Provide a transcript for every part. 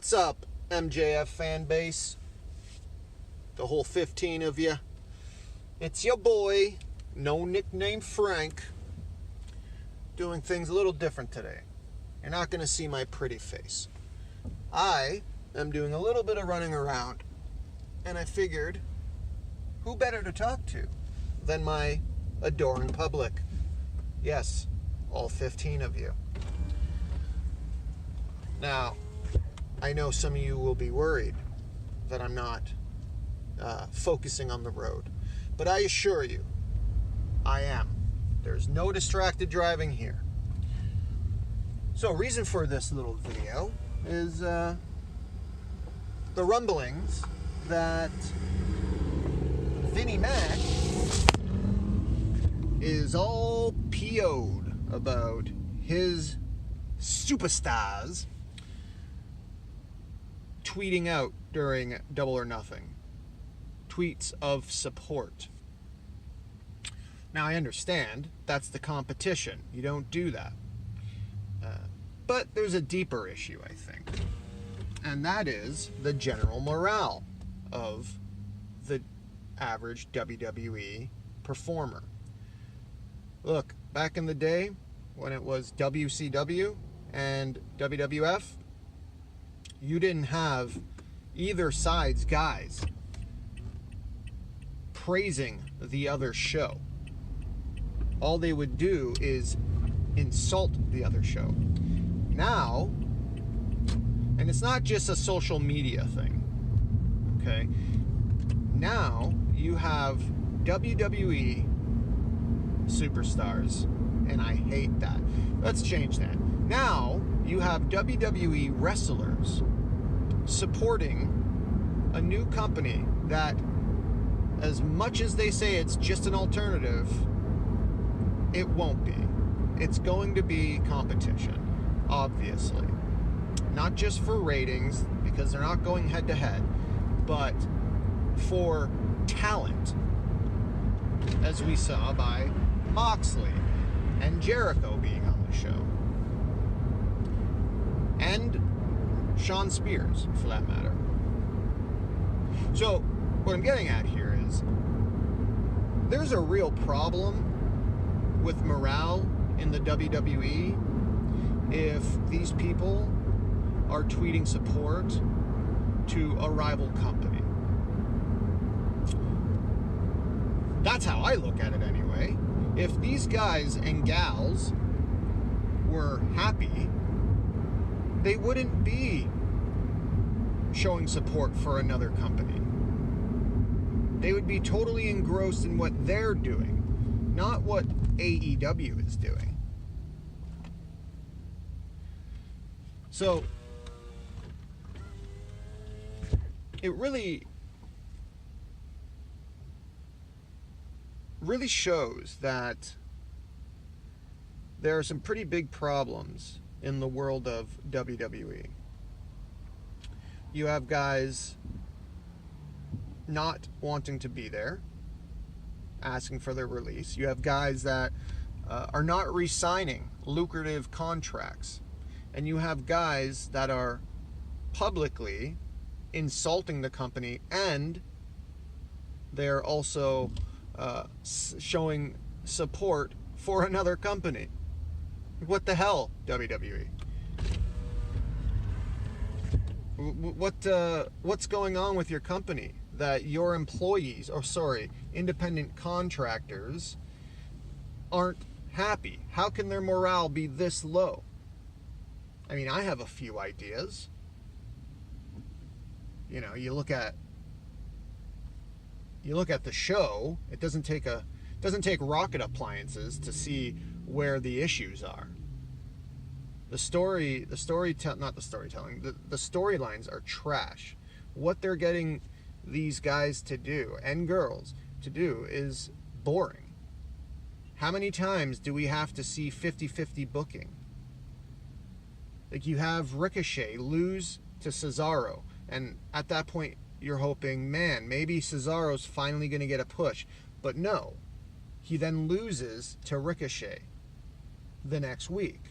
What's up, MJF fan base? The whole 15 of you. It's your boy, no nickname Frank, doing things a little different today. You're not going to see my pretty face. I am doing a little bit of running around, and I figured, who better to talk to than my adoring public? Yes, all 15 of you. Now, I know some of you will be worried that I'm not focusing on the road, but I assure you, I am. There's no distracted driving here. So, reason for this little video is the rumblings that Vinny Mac is all PO'd about his superstars tweeting out during Double or Nothing. Tweets of support. Now, I understand that's the competition. You don't do that. But there's a deeper issue, I think. And that is the general morale of the average WWE performer. Look, back in the day, when it was WCW and WWF, you didn't have either side's guys praising the other show. All they would do is insult the other show. Now, and it's not just a social media thing, okay? Now, you have WWE superstars, and I hate that. Let's change that. Now, you have WWE wrestlers supporting a new company that, as much as they say it's just an alternative, it won't be. It's going to be competition, obviously. Not just for ratings, because they're not going head to head, but for talent, as we saw by Moxley and Jericho being on the show. And Sean Spears, for that matter. So, what I'm getting at here is, there's a real problem with morale in the WWE if these people are tweeting support to a rival company. That's how I look at it anyway. If these guys and gals were happy, they wouldn't be showing support for another company. They would be totally engrossed in what they're doing, not what AEW is doing. So, it really shows that there are some pretty big problems in the world of WWE. You have guys not wanting to be there, asking for their release. You have guys that are not re-signing lucrative contracts. And you have guys that are publicly insulting the company, and they're also showing support for another company. What the hell, WWE? What's going on with your company that your employees, independent contractors, aren't happy? How can their morale be this low? I mean, I have a few ideas. You know, you look at the show. It doesn't take rocket appliances to see where the issues are. The storylines are trash. What they're getting these guys to do, and girls to do, is boring. How many times do we have to see 50-50 booking? Like, you have Ricochet lose to Cesaro, and at that point you're hoping, man, maybe Cesaro's finally going to get a push. But no, he then loses to Ricochet the next week.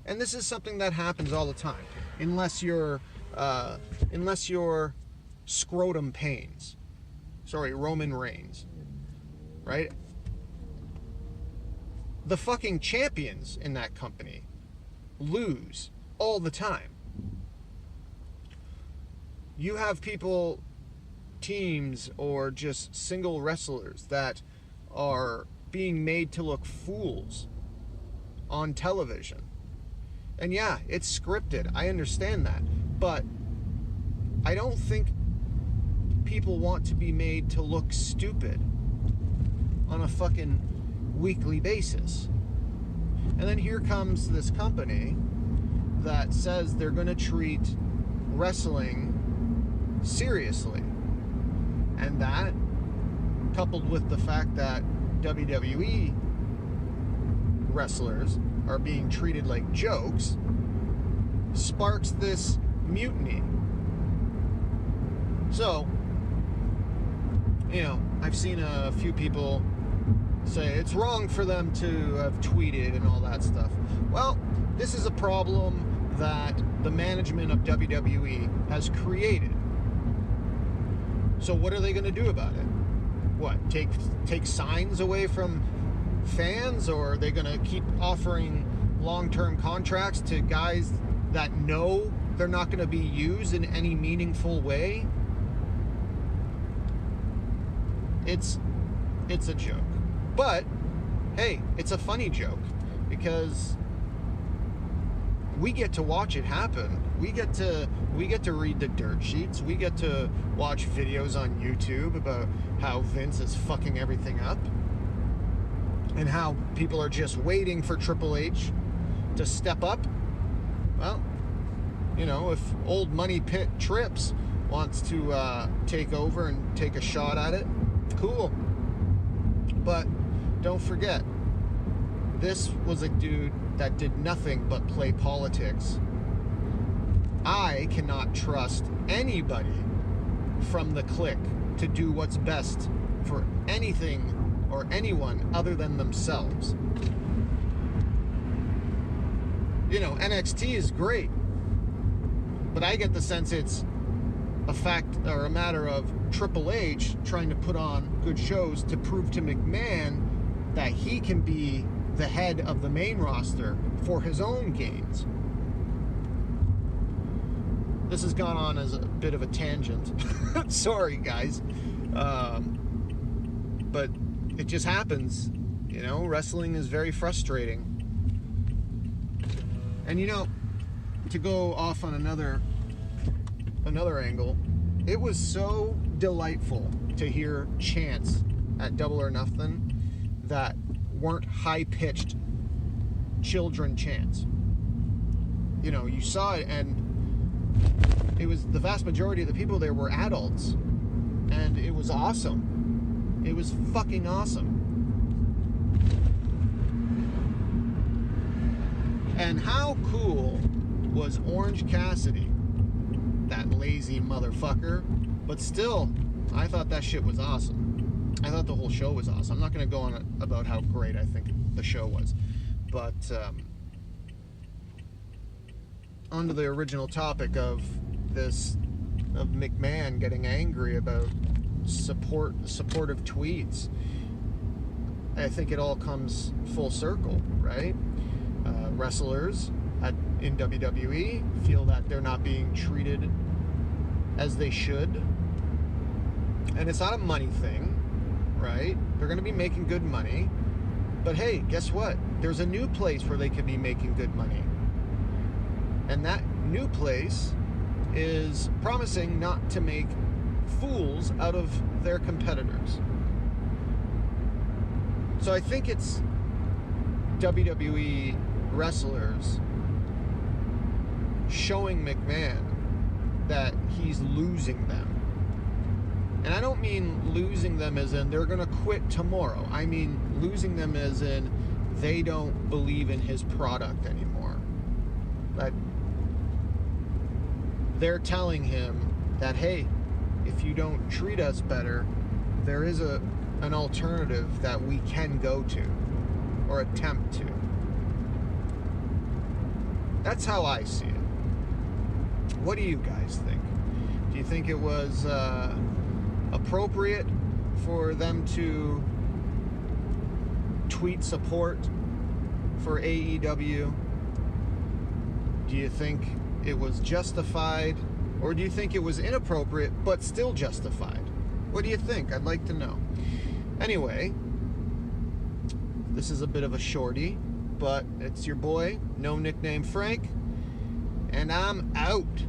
And this is something that happens all the time. Unless you're unless you're Scrotum Pains. Sorry, Roman Reigns. Right? The fucking champions in that company lose all the time. You have people, teams, or just single wrestlers that are being made to look fools on television. And yeah, it's scripted. I understand that. But I don't think people want to be made to look stupid on a fucking weekly basis. And then here comes this company that says they're going to treat wrestling seriously. And that, coupled with the fact that WWE wrestlers are being treated like jokes, sparks this mutiny. So, I've seen a few people say it's wrong for them to have tweeted and all that stuff. Well, this is a problem that the management of WWE has created. So what are they going to do about it? What, take signs away from fans, or are they going to keep offering long-term contracts to guys that know they're not going to be used in any meaningful way? It's a joke. But hey, it's a funny joke because we get to watch it happen. We get to read the dirt sheets. We get to watch videos on YouTube about how Vince is fucking everything up and how people are just waiting for Triple H to step up. Well, if old money pit Trips wants to take over and take a shot at it, cool. But don't forget, this was a dude that did nothing but play politics. I cannot trust anybody from the clique to do what's best for anything or anyone other than themselves. NXT is great, but I get the sense it's a fact or a matter of Triple H trying to put on good shows to prove to McMahon that he can be the head of the main roster for his own gains. This has gone on as a bit of a tangent. Sorry, guys. But it just happens. Wrestling is very frustrating. And to go off on another angle, it was so delightful to hear chants at Double or Nothing that weren't high-pitched children chants. You saw it, and it was the vast majority of the people there were adults, and it was awesome. It was fucking awesome. And how cool was Orange Cassidy? That lazy motherfucker. But still, I thought that shit was awesome. I thought the whole show was awesome. I'm not going to go on about how great I think the show was. But onto the original topic of McMahon getting angry about supportive tweets. I think it all comes full circle, right? Wrestlers in WWE feel that they're not being treated as they should. And it's not a money thing, right? They're going to be making good money. But hey, guess what? There's a new place where they could be making good money. And that new place is promising not to make fools out of their competitors. So I think it's WWE wrestlers showing McMahon that he's losing them. And I don't mean losing them as in they're going to quit tomorrow. I mean losing them as in they don't believe in his product anymore. That they're telling him that, hey, if you don't treat us better, there is an alternative that we can go to or attempt to. That's how I see it. What do you guys think? Do you think it was appropriate for them to tweet support for AEW? Do you think it was justified, or do you think it was inappropriate but still justified? What do you think? I'd like to know. Anyway, this is a bit of a shorty, but it's your boy, no nickname Frank, and I'm out.